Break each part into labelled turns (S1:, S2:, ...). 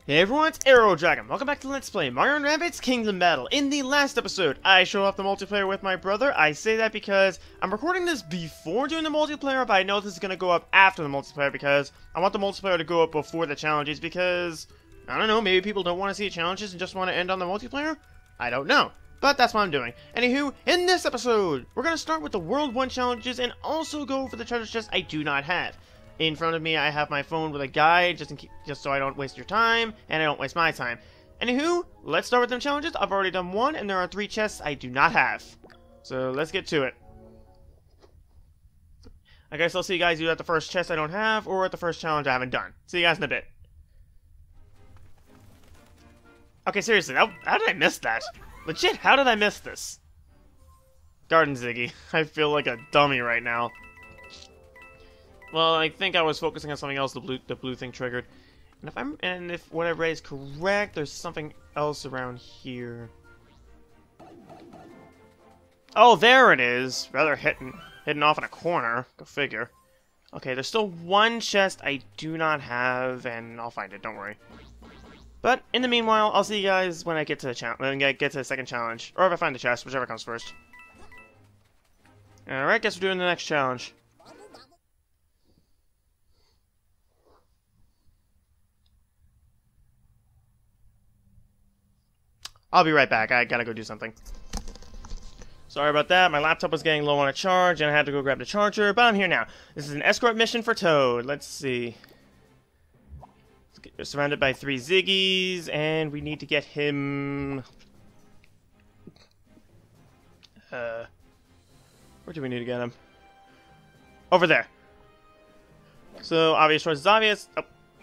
S1: Hey everyone, it's Arrow Dragon. Welcome back to Let's Play Mario & Rabbids Kingdom Battle. In the last episode, I showed off the multiplayer with my brother. I say that because I'm recording this before doing the multiplayer, but I know this is going to go up after the multiplayer because I want the multiplayer to go up before the challenges because, I don't know, maybe people don't want to see the challenges and just want to end on the multiplayer? I don't know. But that's what I'm doing. Anywho, in this episode, we're going to start with the World 1 challenges and also go for the treasure chest I do not have. In front of me, I have my phone with a guide, just so I don't waste your time, and I don't waste my time. Anywho, let's start with them challenges. I've already done one, and there are 3 chests I do not have. So, let's get to it. I guess I'll see you guys either at the first chest I don't have, or at the first challenge I haven't done. See you guys in a bit. Okay, seriously, how did I miss that? Legit, how did I miss this? Garden Ziggy. I feel like a dummy right now. Well, I think I was focusing on something else the blue thing triggered. And if what I read is correct, there's something else around here. Oh, there it is. Rather hidden off in a corner. Go figure. Okay, there's still one chest I do not have, and I'll find it, don't worry. But in the meanwhile, I'll see you guys when I get to the get to the second challenge. Or if I find the chest, whichever comes first. Alright, guess we're doing the next challenge. I'll be right back. I gotta go do something. Sorry about that. My laptop was getting low on a charge, and I had to go grab the charger, but I'm here now. This is an escort mission for Toad. Let's see. We're surrounded by 3 Ziggies, and we need to get him... Where do we need to get him? Over there. So, obvious choice is obvious. Oh,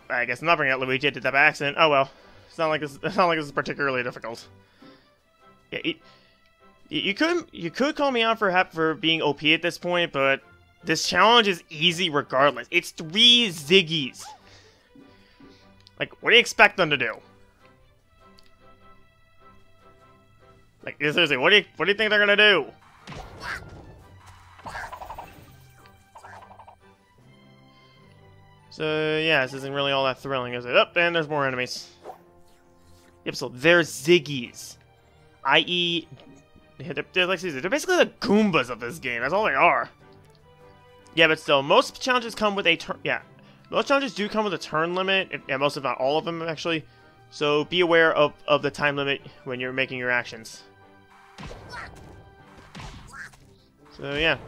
S1: I guess I'm not bringing out Luigi. I did that by accident. Oh well. It's not like this is particularly difficult. Yeah, you could call me out for being OP at this point, but this challenge is easy regardless. It's 3 Ziggies. Like, what do you expect them to do? Like, seriously, what do you think they're gonna do? So yeah, this isn't really all that thrilling, is it? Oh, and there's more enemies. Yep, so they're Ziggies. I.e., they're basically the Goombas of this game. That's all they are. Yeah, but still, most challenges come with a turn. Yeah, most challenges do come with a turn limit. Yeah, most if not all of them actually. So be aware of the time limit when you're making your actions. So yeah,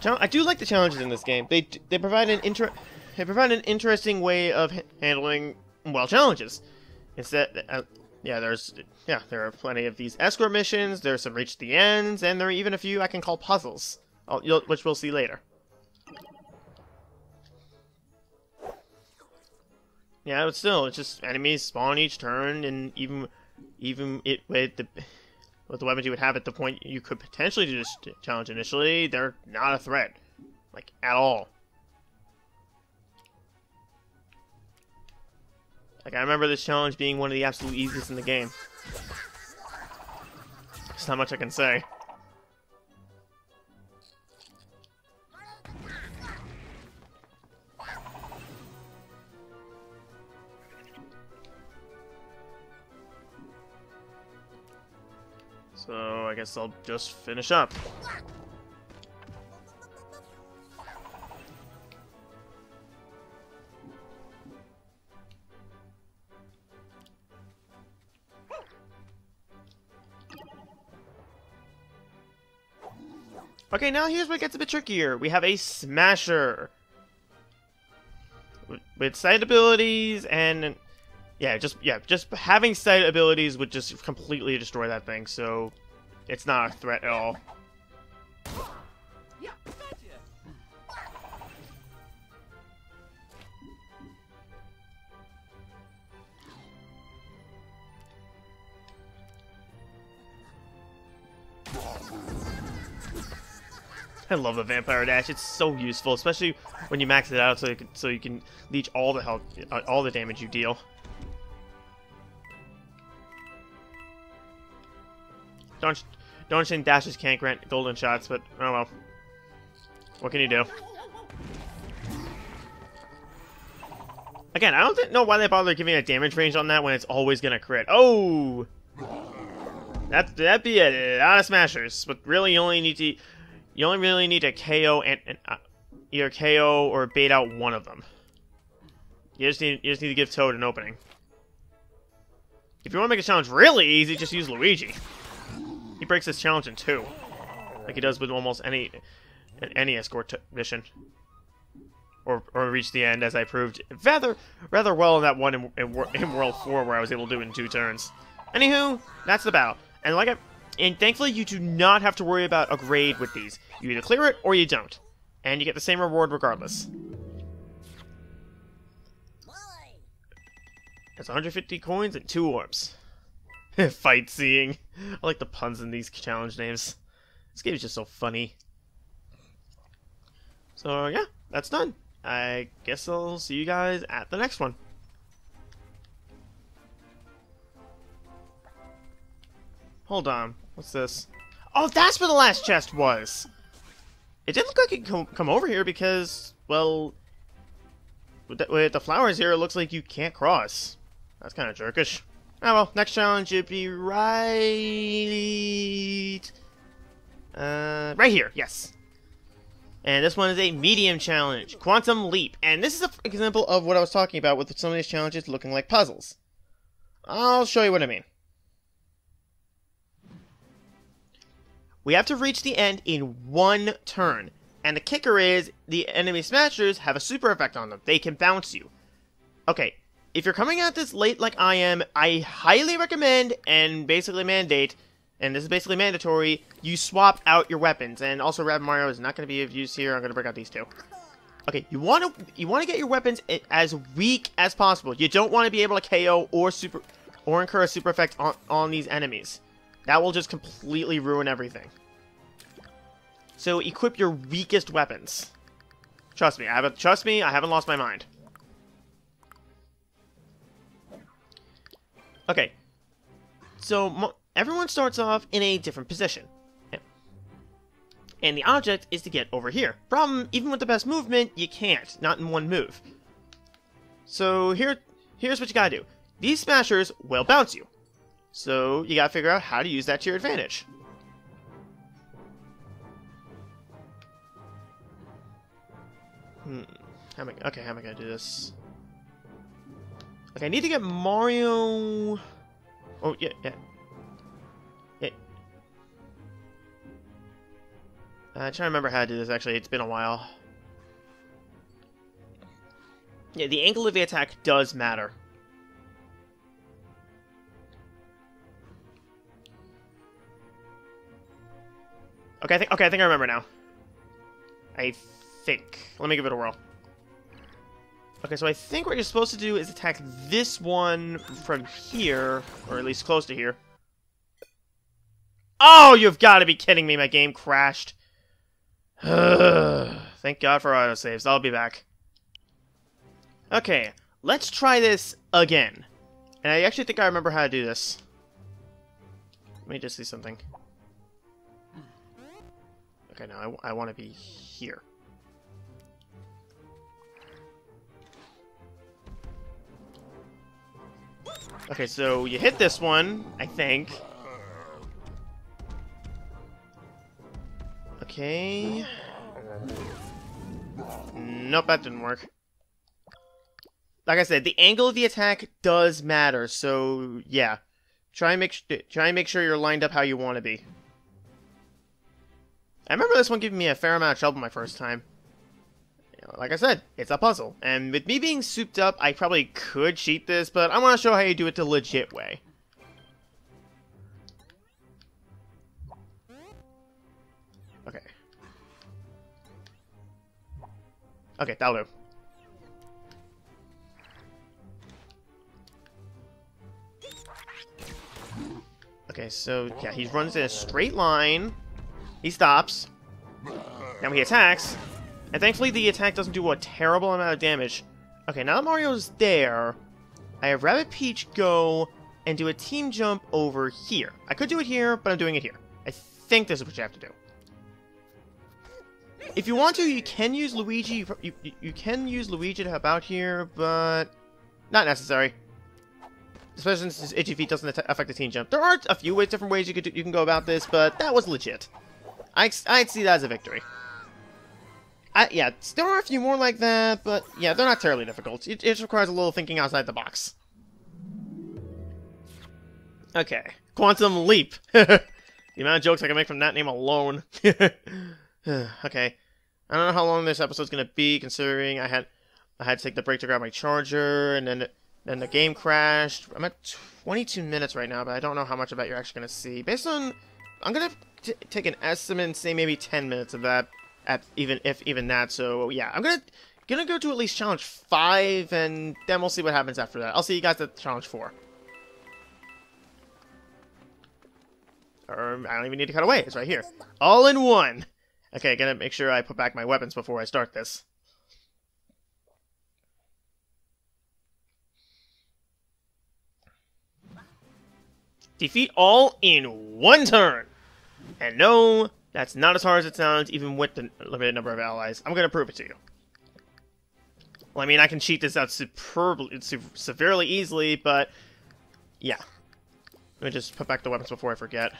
S1: I do like the challenges in this game. They provide an interesting way of handling challenges. Instead, there are plenty of these escort missions, there's some reach the ends, and there are even a few I can call puzzles, which we'll see later. Yeah, but still, it's just enemies spawn each turn, and even with the weapons you would have at the point you could potentially do this challenge initially, they're not a threat, like, at all. Like, I remember this challenge being one of the absolute easiest in the game. There's not much I can say. So, I guess I'll just finish up. Okay, now here's where it gets a bit trickier. We have a Smasher with sight abilities, and just having sight abilities would just completely destroy that thing. So it's not a threat at all. I love the Vampire Dash. It's so useful, especially when you max it out, so you can leech all the health, all the damage you deal. Don't understand dashes can't grant golden shots, but oh well. What can you do? Again, I don't know why they bother giving a damage range on that when it's always gonna crit. Oh! That'd be a lot of smashers, but really you only really need to KO and either KO or bait out one of them. You just need to give Toad an opening. If you want to make a challenge really easy, just use Luigi. He breaks this challenge in two, like he does with almost any escort mission. Or reach the end, as I proved rather well in that one in World 4 where I was able to do it in 2 turns. Anywho, that's the battle. And thankfully you do not have to worry about a grade with these. You either clear it or you don't. And you get the same reward regardless. That's 150 coins and 2 orbs. Fight seeing. I like the puns in these challenge names. This game is just so funny. So yeah, that's done. I guess I'll see you guys at the next one. Hold on. What's this? Oh, that's where the last chest was! It didn't look like it could come over here because, well, with the flowers here, it looks like you can't cross. That's kind of jerkish. Oh well, next challenge should be right here, yes. And this one is a medium challenge, Quantum Leap. And this is an example of what I was talking about with some of these challenges looking like puzzles. I'll show you what I mean. We have to reach the end in 1 turn. And the kicker is, the enemy smashers have a super effect on them. They can bounce you. Okay, if you're coming at this late like I am, I highly recommend and basically mandate, and this is basically mandatory, you swap out your weapons. And also Rabbid Mario is not going to be of use here. I'm going to break out these 2. Okay, you want to get your weapons as weak as possible. You don't want to be able to KO or incur a super effect on these enemies. That will just completely ruin everything. So equip your weakest weapons. Trust me, I haven't lost my mind. Okay. So everyone starts off in a different position. And the object is to get over here. Problem, even with the best movement, you can't. Not in one move. So here's what you gotta do. These smashers will bounce you. So you gotta figure out how to use that to your advantage. How am I gonna do this? Okay, I need to get Mario... Oh, yeah. I'm trying to remember how to do this, actually. It's been a while. Yeah, the angle of the attack does matter. Okay, I think I remember now. I think. Let me give it a whirl. Okay, so I think what you're supposed to do is attack this one from here, or at least close to here. Oh, you've got to be kidding me! My game crashed. Thank God for autosaves. I'll be back. Okay, let's try this again. And I actually think I remember how to do this. Let me just see something. Okay, now I want to be here. Okay, so you hit this one, I think. Okay. Nope, that didn't work. Like I said, the angle of the attack does matter, so yeah. Try and make sure you're lined up how you want to be. I remember this one giving me a fair amount of trouble my first time. You know, like I said, it's a puzzle. And with me being souped up, I probably could cheat this, but I want to show how you do it the legit way. Okay. Okay, that'll do. Okay, so yeah, he runs in a straight line. He stops. Now he attacks. And thankfully the attack doesn't do a terrible amount of damage. Okay, now that Mario's there, I have Rabbid Peach go and do a team jump over here. I could do it here, but I'm doing it here. I think this is what you have to do. If you want to, you can use Luigi. You can use Luigi to help out here, but not necessary. Especially since his itchy feet doesn't affect the team jump. There are a few different ways you can go about this, but that was legit. I'd see that as a victory. Yeah, there are a few more like that, but yeah, they're not terribly difficult. It just requires a little thinking outside the box. Okay, Quantum Leap. The amount of jokes I can make from that name alone. Okay, I don't know how long this episode's gonna be, considering I had to take the break to grab my charger, and then the game crashed. I'm at 22 minutes right now, but I don't know how much of that you're actually gonna see. Based on, I'm gonna take an estimate and say maybe 10 minutes of that, even that. So yeah, I'm gonna go to at least challenge 5, and then we'll see what happens after that. I'll see you guys at challenge 4. Or I don't even need to cut away. It's right here. All in one. Okay, gotta make sure I put back my weapons before I start this. Defeat all in one turn. And no, that's not as hard as it sounds, even with the limited number of allies. I'm gonna prove it to you. Well, I mean, I can cheat this out severely easily, but yeah. Let me just put back the weapons before I forget.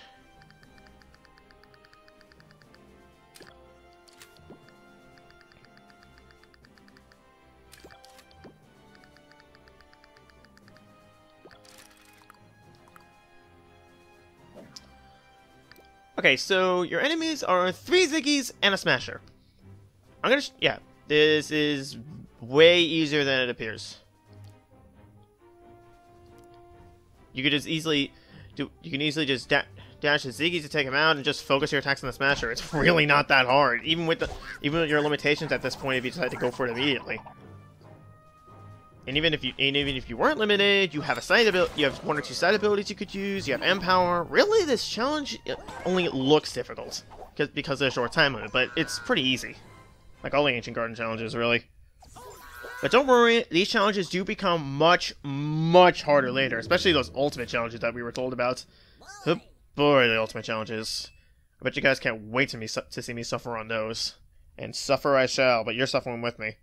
S1: Okay, so your enemies are 3 Ziggies and a Smasher. Yeah, this is way easier than it appears. You could just easily just dash the Ziggies to take him out and just focus your attacks on the Smasher. It's really not that hard, even with your limitations at this point if you decide to go for it immediately. And even if you weren't limited, you have a side ability. You have 1 or 2 side abilities you could use. You have Empower. Really, this challenge only looks difficult because of the short time limit, but it's pretty easy, like all the Ancient Garden challenges, really. But don't worry, these challenges do become much, much harder later, especially those ultimate challenges that we were told about. Oh boy, the ultimate challenges! I bet you guys can't wait to see me suffer on those, and suffer I shall. But you're suffering with me.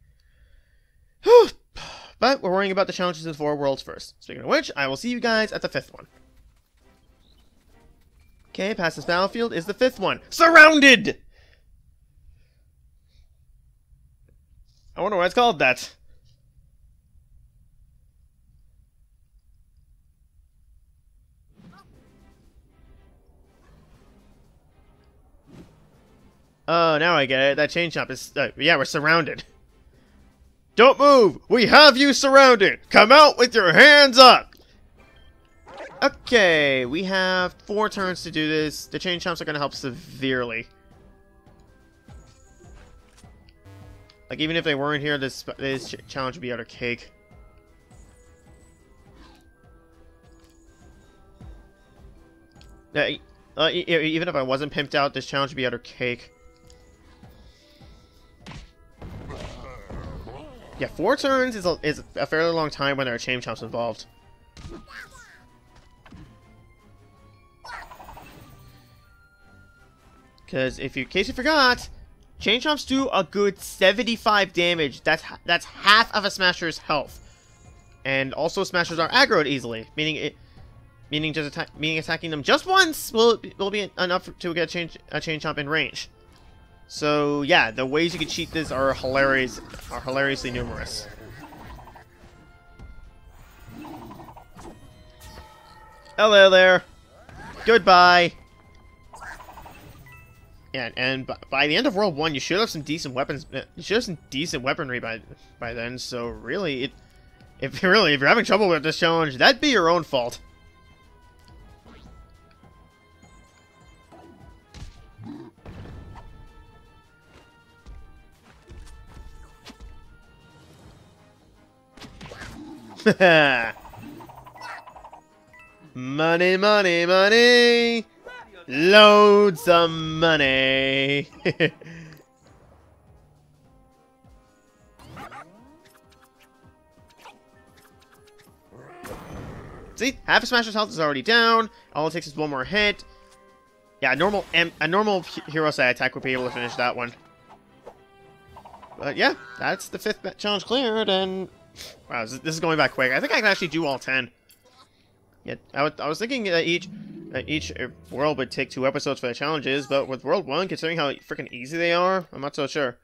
S1: Whew. But we're worrying about the challenges in the 4 worlds first. Speaking of which, I will see you guys at the 5th one. Okay, past this battlefield is the 5th one. Surrounded! I wonder why it's called that. Oh, now I get it. That chain chomp is... yeah, we're surrounded. Don't move! We have you surrounded! Come out with your hands up! Okay, we have 4 turns to do this. The chain chomps are going to help severely. Like, even if they weren't here, this challenge would be utter cake. Even if I wasn't pimped out, this challenge would be utter cake. Yeah, 4 turns is a fairly long time when there are chain chomps involved. Because in case you forgot, chain chomps do a good 75 damage. That's half of a Smasher's health, and also Smashers are aggroed easily, meaning attacking them just once will be enough to get a chain chomp in range. So yeah, the ways you can cheat this are hilariously numerous. Hello there. Goodbye. Yeah, and by the end of World 1, you should have some decent weapons. You should have some decent weaponry by then. So really, if you're having trouble with this challenge, that'd be your own fault. Money, money, money! Loads of money! See? Half a Smasher's health is already down. All it takes is 1 more hit. Yeah, a normal hero side attack would be able to finish that one. But yeah, that's the 5th challenge cleared, and Wow, this is going back quick. I think I can actually do all 10. Yeah, I was thinking that each world would take 2 episodes for the challenges, but with World 1, considering how freaking easy they are, I'm not so sure.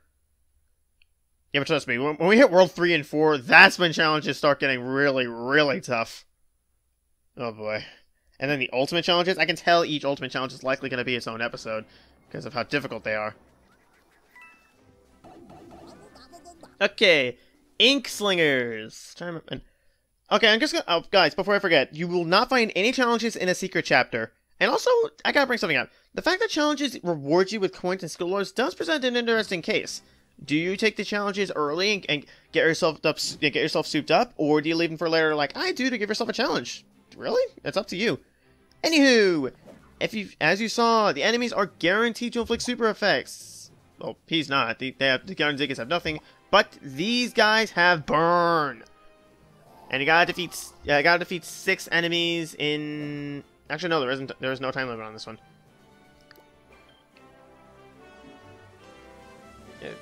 S1: Yeah, but trust me, when we hit World 3 and 4, that's when challenges start getting really, really tough. Oh boy. And then the ultimate challenges, I can tell each ultimate challenge is likely going to be its own episode, because of how difficult they are. Okay, Ink Slingers. Okay, I'm just gonna... Oh, guys, before I forget, you will not find any challenges in a secret chapter. And also, I gotta bring something up. The fact that challenges reward you with coins and skill lords does present an interesting case. Do you take the challenges early and get yourself souped up, or do you leave them for later like I do to give yourself a challenge? Really? It's up to you. Anywho, as you saw, the enemies are guaranteed to inflict super effects. Well, he's not. The Guardians have nothing, but these guys have burn. And you gotta defeat 6 enemies in... Actually, no, there is no time limit on this one.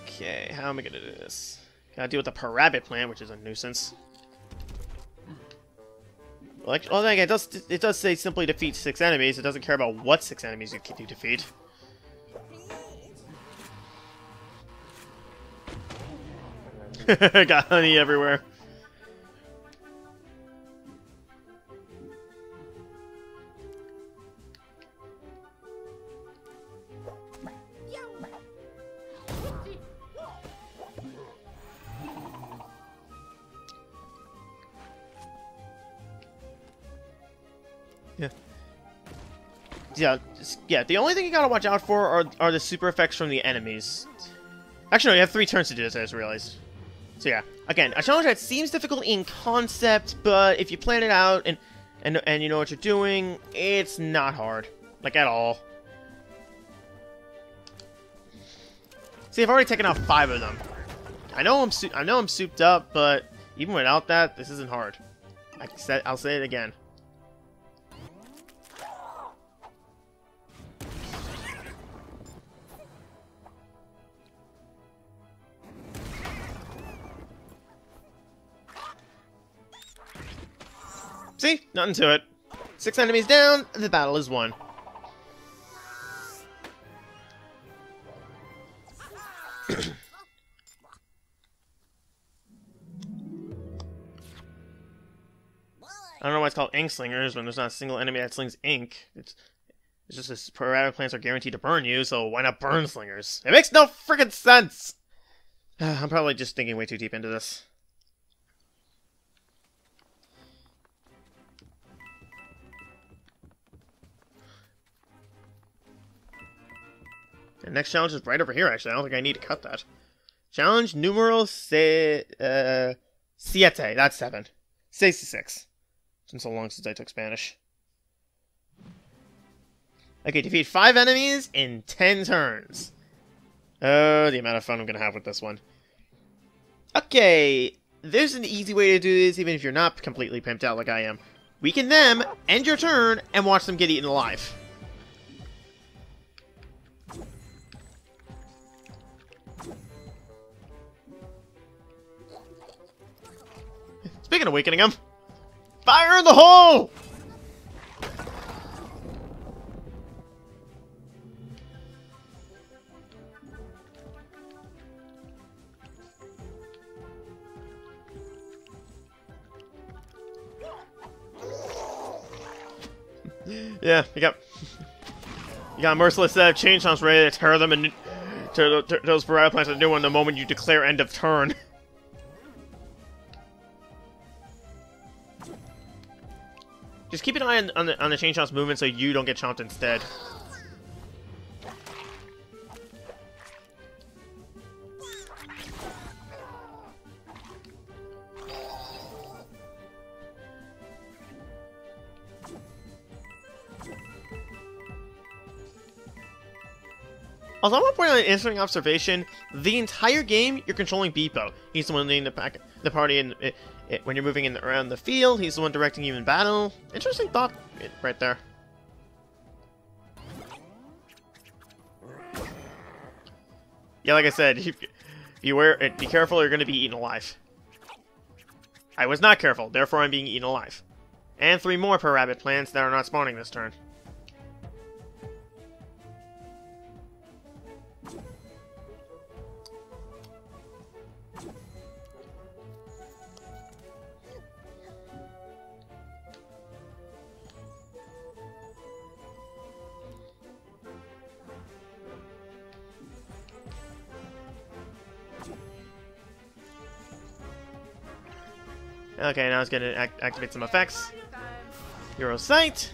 S1: Okay, how am I gonna do this? Gotta deal with the Rabbid plant, which is a nuisance. Well, then again, it does say simply defeat 6 enemies. It doesn't care about what 6 enemies you defeat. Got honey everywhere. Yeah, the only thing you gotta watch out for are the super effects from the enemies. Actually, no, you have 3 turns to do this, I just realized. So yeah, again, a challenge that seems difficult in concept, but if you plan it out and you know what you're doing, it's not hard. Like, at all. See, I've already taken out 5 of them. I know I'm souped up, but even without that, this isn't hard. I'll say it again. See? Nothing to it. 6 enemies down, the battle is won. I don't know why it's called ink slingers when there's not a single enemy that slings ink. It's just this Rabbid plants are guaranteed to burn you, so why not burn slingers? It makes no freaking sense! I'm probably just thinking way too deep into this. The next challenge is right over here, actually. I don't think I need to cut that. Challenge numero siete. That's 7. 66. It's been so long since I took Spanish. Okay, defeat 5 enemies in 10 turns. The amount of fun I'm going to have with this one. Okay, there's an easy way to do this, even if you're not completely pimped out like I am. Weaken them, end your turn, and watch them get eaten alive. Speaking of weakening them, fire in the hole! Yeah, you got merciless chainsaw's ready to tear them and tear those Rabbid plants a new one the moment you declare end of turn. Just keep an eye on the chainshaw's movement so you don't get chomped instead. Also, I want to point out an interesting observation. The entire game, you're controlling Beepo. He's the one leading the party when you're moving around the field. He's the one directing you in battle. Interesting thought right there. Yeah, like I said, be careful or you're going to be eaten alive. I was not careful, therefore I'm being eaten alive. And 3 more per rabbit plants that are not spawning this turn. Okay, now it's gonna activate some effects. Hero Sight.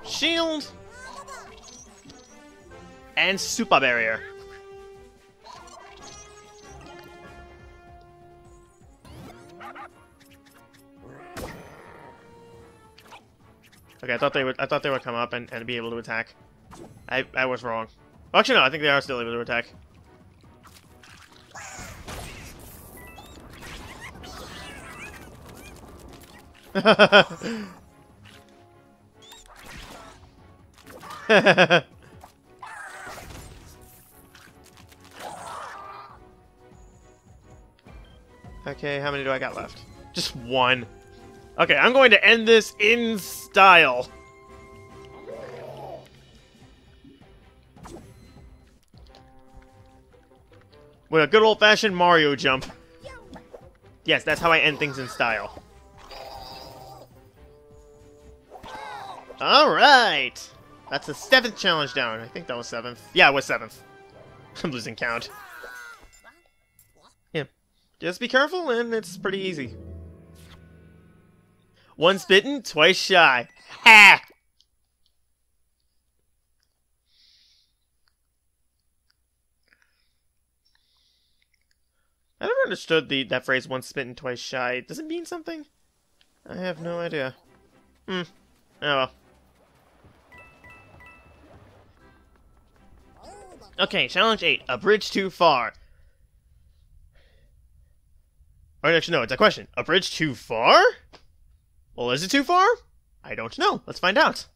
S1: Shield. And Super Barrier. Okay, I thought they would come up and be able to attack. I was wrong. Actually, no, I think they are still able to attack. Okay, how many do I got left? Just 1. Okay, I'm going to end this in style. With a good old-fashioned Mario jump. Yes, that's how I end things in style. Alright! That's the 7th challenge down. I think that was 7th. Yeah, it was 7th. I'm losing count. Yeah. Just be careful, and it's pretty easy. Once bitten, twice shy. Ha! I never understood that phrase, once bitten, twice shy. Does it mean something? I have no idea. Oh well. Okay, challenge 8. A bridge too far. Or actually, no, it's a question. A bridge too far? Well, is it too far? I don't know. Let's find out.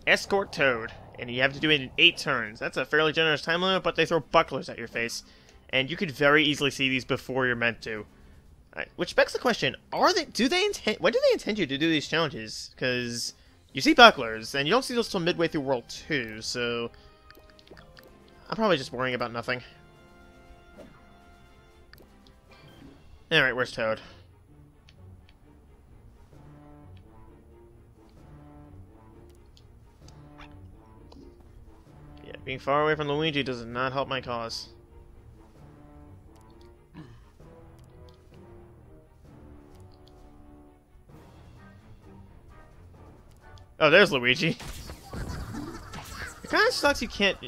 S1: Escort Toad. And you have to do it in 8 turns. That's a fairly generous time limit, but they throw bucklers at your face. And you could very easily see these before you're meant to. Which begs the question, when do they intend you to do these challenges? Because you see bucklers, and you don't see those till midway through World 2, so I'm probably just worrying about nothing. Alright, where's Toad? Yeah, being far away from Luigi does not help my cause. Oh, there's Luigi. It kind of sucks you can't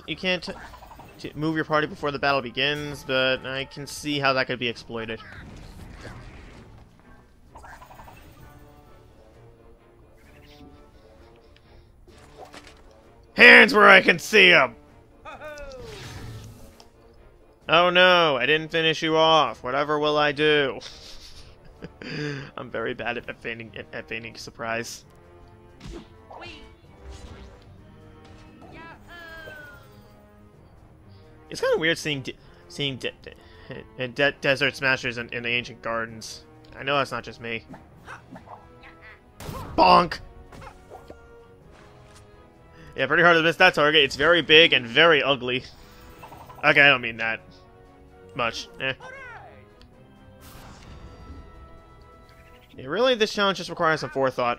S1: move your party before the battle begins, but I can see how that could be exploited. Hands where I can see them! Oh no, I didn't finish you off. Whatever will I do? I'm very bad at feigning surprise. It's kind of weird seeing desert smashers in the ancient gardens. I know that's not just me. Bonk! Yeah, pretty hard to miss that target. It's very big and very ugly. Okay, I don't mean that much. Eh. Yeah, really, this challenge just requires some forethought.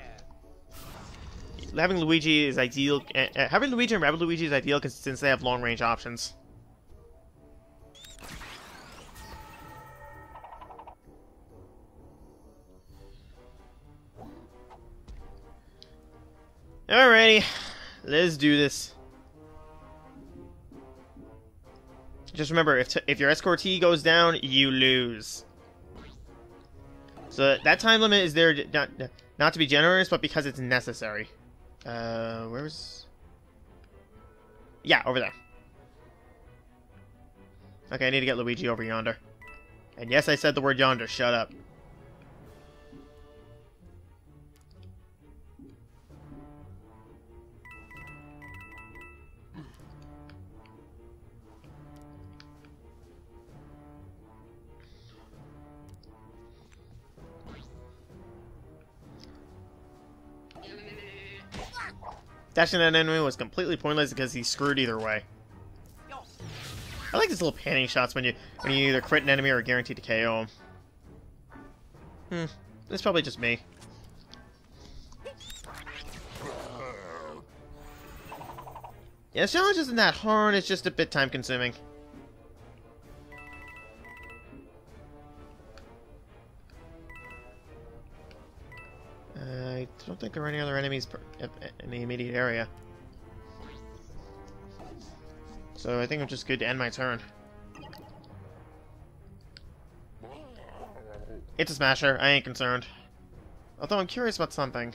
S1: Having Luigi is ideal. Having Luigi and Rabbid Luigi is ideal since they have long-range options. Alrighty, let's do this. Just remember, if your escortee goes down, you lose. So that time limit is there not to be generous, but because it's necessary. Where's... Yeah, over there. Okay, I need to get Luigi over yonder. And yes, I said the word yonder. Shut up. Dashing at an enemy was completely pointless because he's screwed either way. I like these little panning shots when you either crit an enemy or are guaranteed to KO him. It's probably just me. Yeah, this challenge isn't that hard, it's just a bit time consuming. I don't think there are any other enemies in the immediate area. So I think I'm just good to end my turn. It's a smasher, I ain't concerned. Although I'm curious about something.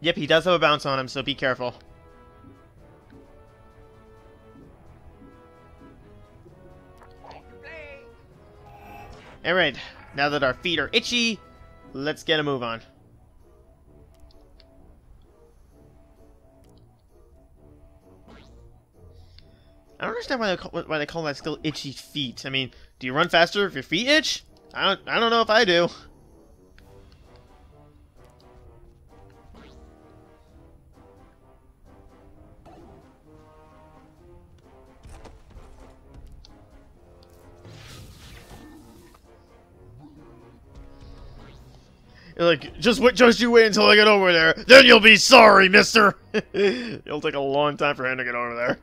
S1: Yep, he does have a bounce on him, so be careful. Alright, now that our feet are itchy, let's get a move on. I don't understand why they call that still itchy feet. I mean, do you run faster if your feet itch? I don't know if I do. Like, just you wait until I get over there. Then you'll be sorry, mister! It'll take a long time for him to get over there.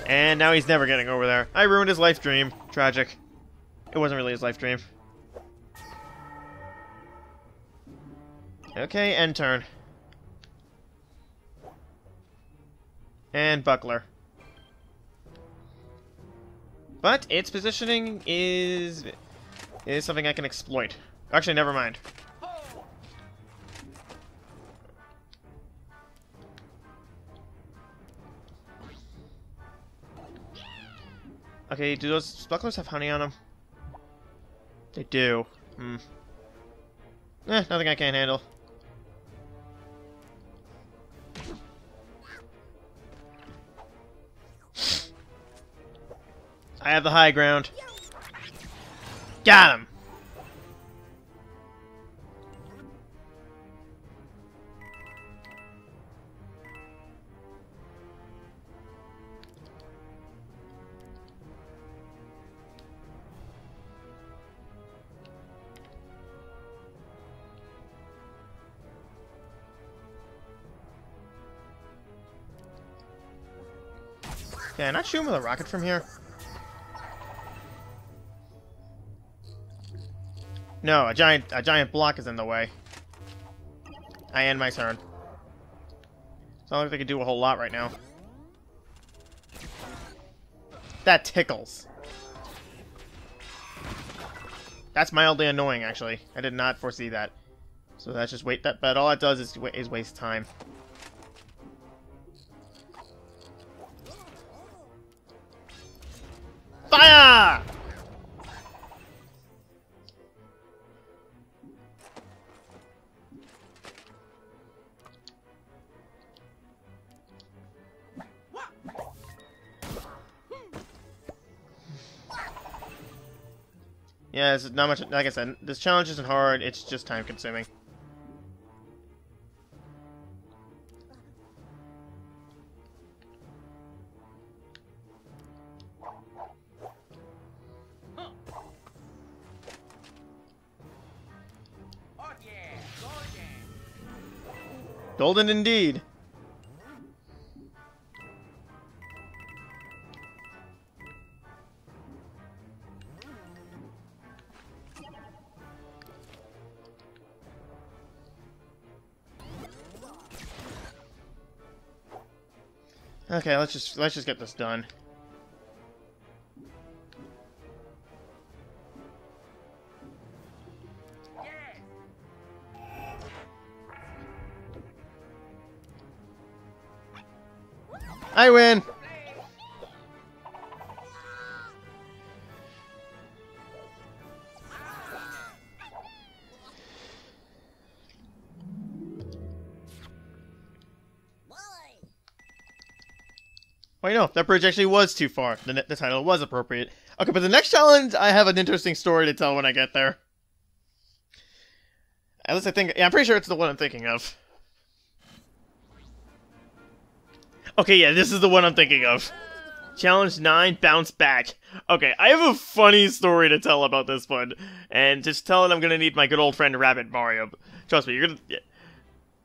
S1: And now he's never getting over there. I ruined his life dream. Tragic. It wasn't really his life dream. Okay, end turn. And buckler. But its positioning is something I can exploit. Actually, never mind. Okay, do those bucklers have honey on them? They do. Nothing I can't handle. I have the high ground. Got him! Can I not shoot him with a rocket from here? No, a giant block is in the way. I end my turn. It's not like they could do a whole lot right now. That tickles. That's mildly annoying, actually. I did not foresee that. So that's just wait. But all it does is waste time. Fire! Yeah, it's not much. Like I said, this challenge isn't hard. It's just time consuming. Golden indeed. Okay, let's just get this done. I win! Wait, no, that bridge actually was too far. The title was appropriate. Okay, but the next challenge, I have an interesting story to tell when I get there. At least I think... Yeah, I'm pretty sure it's the one I'm thinking of. Okay, yeah, this is the one I'm thinking of. Challenge 9, Bounce Back. Okay, I have a funny story to tell about this one. And just tell it I'm gonna need my good old friend Rabbit Mario. Trust me, you're gonna... Yeah.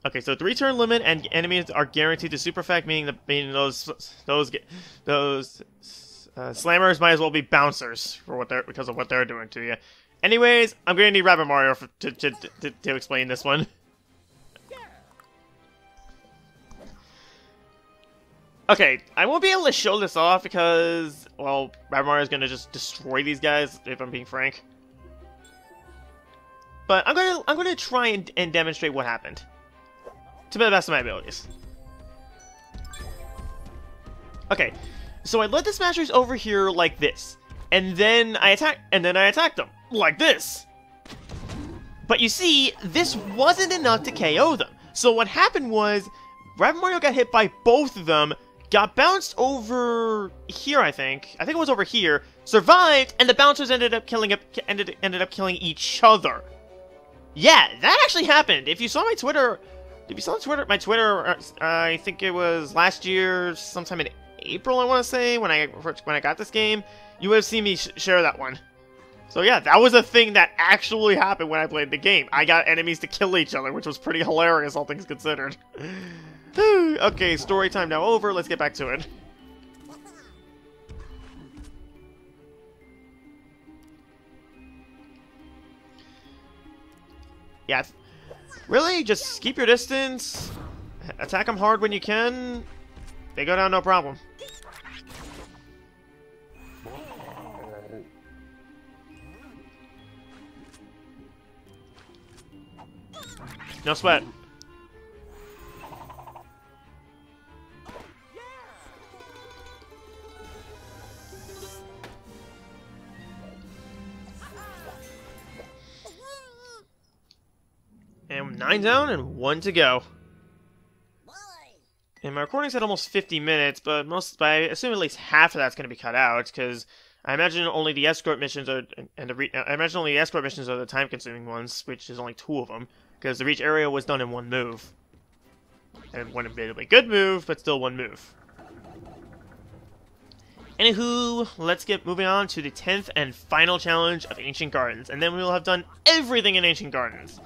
S1: Okay, so 3-turn limit, and enemies are guaranteed to super effect, meaning those slammers might as well be bouncers for what they're because of what they're doing to you. Anyways, I'm gonna need Rabbit Mario to explain this one. Okay, I won't be able to show this off because, well, Rabbit Mario's gonna just destroy these guys, if I'm being frank. But I'm gonna try and demonstrate what happened to the best of my abilities. Okay, so I led the Smashers over here like this, and then I attacked them like this. But you see, this wasn't enough to KO them. So what happened was, Rabbit Mario got hit by both of them, got bounced over here, I think it was over here, survived, and the bouncers ended up killing each other. Yeah, that actually happened. If you saw my Twitter, I think it was last year, sometime in April, I want to say, when I got this game, you would have seen me share that one. So yeah, that was a thing that actually happened when I played the game. I got enemies to kill each other, which was pretty hilarious, all things considered. Okay, story time now over. Let's get back to it. Yeah, really, just keep your distance. Attack them hard when you can. They go down no problem. No sweat. And 9 down and 1 to go. And my recording's at almost 50 minutes, but I assume at least half of that's going to be cut out, because I imagine only the escort missions are the time-consuming ones, which is only 2 of them, because the reach area was done in 1 move. And one admittedly good move, but still 1 move. Anywho, let's get moving on to the 10th and final challenge of Ancient Gardens, and then we will have done everything in Ancient Gardens.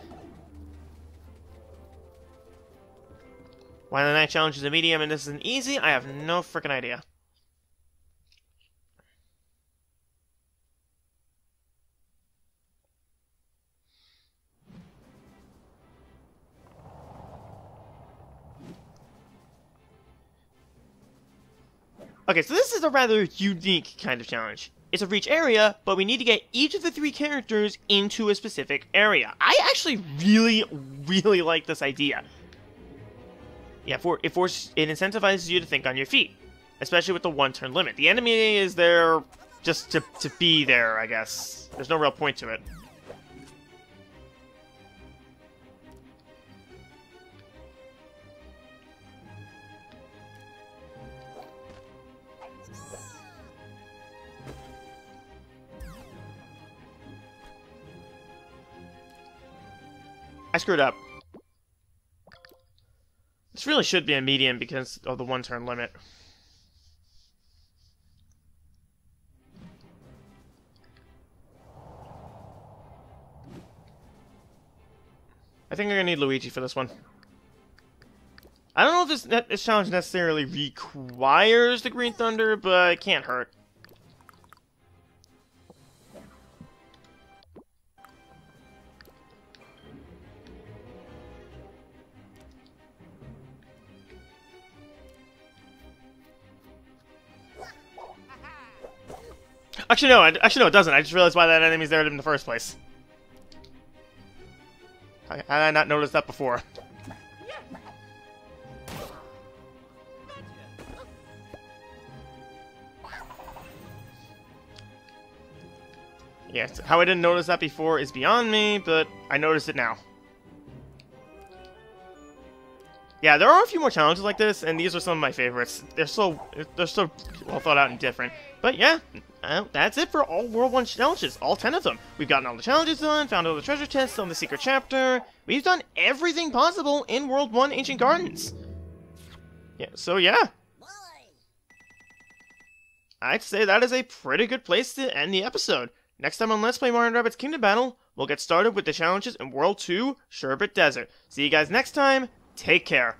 S1: Why the 9th challenge is a medium and this is an easy, I have no freaking idea. Okay, so this is a rather unique kind of challenge. It's a reach area, but we need to get each of the 3 characters into a specific area. I actually really like this idea. Yeah, it incentivizes you to think on your feet, especially with the 1-turn limit. The enemy is there just to be there, I guess. There's no real point to it. I screwed up. This really should be a medium because of the 1-turn limit. I think I'm gonna need Luigi for this one. I don't know if this challenge necessarily requires the Green Thunder, but it can't hurt. Actually, no, it doesn't. I just realized why that enemy's there in the first place. How did I not notice that before? Yes, how I didn't notice that before is beyond me, but I noticed it now. Yeah, there are a few more challenges like this, and these are some of my favorites. They're so well thought out and different. But yeah, that's it for all World 1 challenges, all 10 of them. We've gotten all the challenges done, found all the treasure chests on the secret chapter. We've done everything possible in World 1 Ancient Gardens. Yeah, so yeah. I'd say that is a pretty good place to end the episode. Next time on Let's Play Mario & Rabbids Kingdom Battle, we'll get started with the challenges in World 2 Sherbet Desert. See you guys next time. Take care.